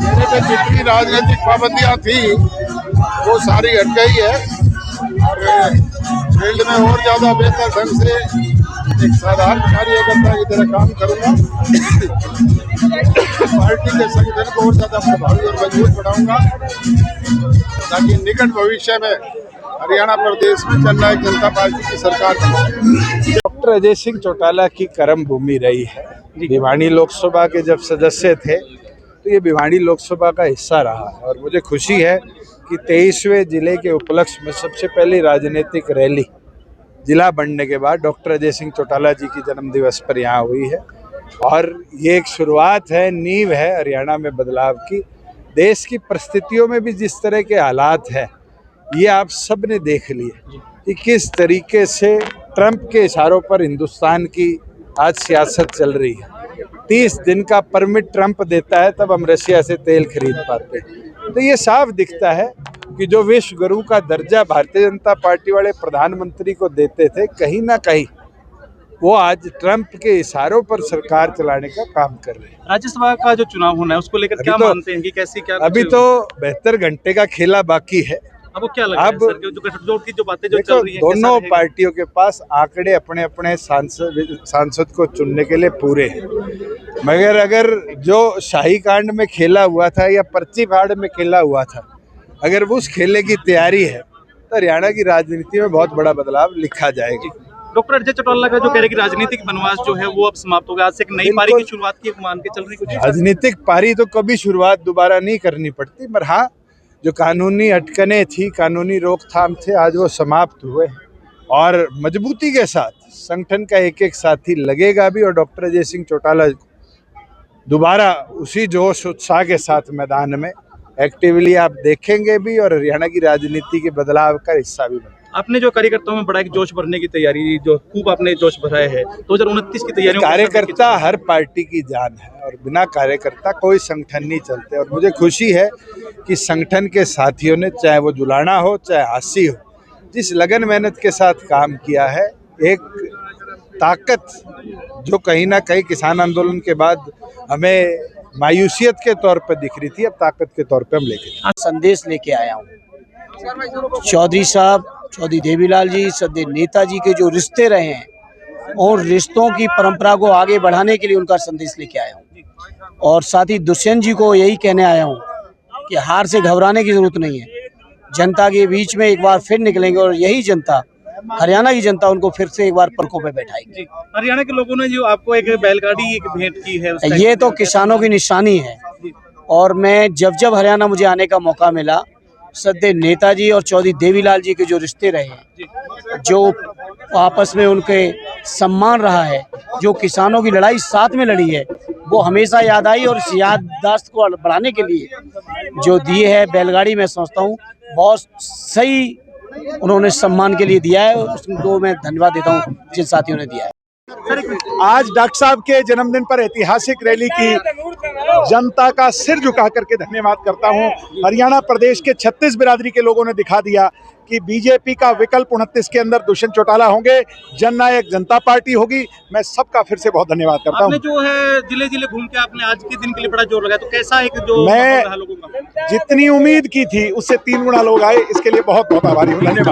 मेरे पे जितनी राजनीतिक पाबंदियां थी वो सारी हट गई है और फील्ड में और ज्यादा बेहतर ढंग से एक साधारण कार्यकर्ता की तरह काम करूंगा। पार्टी के संगठन को और ज्यादा प्रभावी और मजबूत बनाऊंगा ताकि निकट भविष्य में हरियाणा प्रदेश में जननायक जनता पार्टी की सरकार बने। डॉक्टर अजय सिंह चौटाला की कर्म भूमि रही है। भिवानी लोकसभा के जब सदस्य थे तो ये भिवानी लोकसभा का हिस्सा रहा है और मुझे खुशी है कि 23वें जिले के उपलक्ष्य में सबसे पहली राजनीतिक रैली जिला बनने के बाद डॉक्टर अजय सिंह चौटाला जी की जन्म दिवस पर यहाँ हुई है और ये एक शुरुआत है, नींव है हरियाणा में बदलाव की। देश की परिस्थितियों में भी जिस तरह के हालात हैं ये आप सब ने देख लिए कि किस तरीके से ट्रंप के इशारों पर हिंदुस्तान की आज सियासत चल रही है। 30 दिन का परमिट ट्रंप देता है तब हम रशिया से तेल खरीद पाते हैं। तो ये साफ दिखता है कि जो विश्व गुरु का दर्जा भारतीय जनता पार्टी वाले प्रधानमंत्री को देते थे, कहीं ना कहीं वो आज ट्रंप के इशारों पर सरकार चलाने का काम कर रहे हैं। राज्यसभा का जो चुनाव होना है उसको लेकर क्या मानते हैं कि कैसी क्या अभी तो 72 घंटे का खेला बाकी है। अब वो क्या लग रहा है सर, जो बातें जो चल रही हैं, दोनों पार्टियों के पास आंकड़े अपने अपने सांसद को चुनने के लिए पूरे हैं, मगर अगर जो शाही कांड में खेला हुआ था या पर्ची फाड़ में खेला हुआ था, अगर वो उस खेले की तैयारी है तो हरियाणा की राजनीति में बहुत बड़ा बदलाव लिखा जाएगा। डॉक्टर अजय चौटाला का जो कह रहे कि राजनीतिक वनवास जो है वो अब समाप्त हो गया, आज से एक नई पारी की शुरुआत की मान के चल रही कुछ राजनीतिक पारी तो कभी शुरुआत दोबारा नहीं करनी पड़ती, मगर हाँ जो कानूनी अटकनें थी, कानूनी रोकथाम थे, आज वो समाप्त हुए और मजबूती के साथ संगठन का एक एक साथी लगेगा भी और डॉक्टर अजय सिंह चौटाला दोबारा उसी जोश उत्साह के साथ मैदान में एक्टिवली आप देखेंगे भी और हरियाणा की राजनीति के बदलाव का हिस्सा भी बनेंगे। आपने जो कार्यकर्ताओं में बड़ा एक जोश भरने की तैयारी, जो खूब आपने जोश भरा है 2029 की तैयारी। कार्यकर्ता हर पार्टी की जान है और बिना कार्यकर्ता कोई संगठन नहीं चलते और मुझे खुशी है कि संगठन के साथियों ने, चाहे वो जुलाना हो चाहे हासी हो, जिस लगन मेहनत के साथ काम किया है, एक ताकत जो कहीं ना कहीं किसान आंदोलन के बाद हमें मायूसियत के तौर पर दिख रही थी, अब ताकत के तौर पर हम लेके संदेश लेके आया हूँ। चौधरी साहब, चौधरी देवीलाल जी, सदैव नेताजी के जो रिश्ते रहे हैं और रिश्तों की परंपरा को आगे बढ़ाने के लिए उनका संदेश लेके आया हूँ और साथ ही दुष्यंत जी को यही कहने आया हूँ कि हार से घबराने की जरूरत नहीं है। जनता के बीच में एक बार फिर निकलेंगे और यही जनता, हरियाणा की जनता, उनको फिर से एक बार पलकों पे बैठाएगी। हरियाणा के लोगों ने जो आपको एक बैलगाड़ी एक भेंट की है, ये तो किसानों की निशानी है और मैं जब हरियाणा मुझे आने का मौका मिला, सदैव नेताजी और चौधरी देवीलाल जी के जो रिश्ते रहे हैं, जो आपस में उनके सम्मान रहा है, जो किसानों की लड़ाई साथ में लड़ी है, वो हमेशा याद आई और इस याददाश्त को बढ़ाने के लिए जो दिए है बैलगाड़ी, मैं समझता हूँ बहुत सही उन्होंने सम्मान के लिए दिया है और उसको मैं धन्यवाद देता हूँ जिन साथियों ने दिया है। आज डॉक्टर साहब के जन्मदिन पर ऐतिहासिक रैली की जनता का सिर झुका करके धन्यवाद करता हूं। हरियाणा प्रदेश के 36 बिरादरी के लोगों ने दिखा दिया कि बीजेपी का विकल्प 29 के अंदर दुष्यंत चौटाला होंगे, जननायक जनता पार्टी होगी। मैं सबका फिर से बहुत धन्यवाद करता हूं। जो है जिले जिले घूम के आपने आज के दिन के लिए बड़ा जोर लगाया, तो कैसा एक जो मैं जितनी उम्मीद की थी उससे 3 गुना लोग आए, इसके लिए बहुत बहुत आभारी हूँ। धन्यवाद।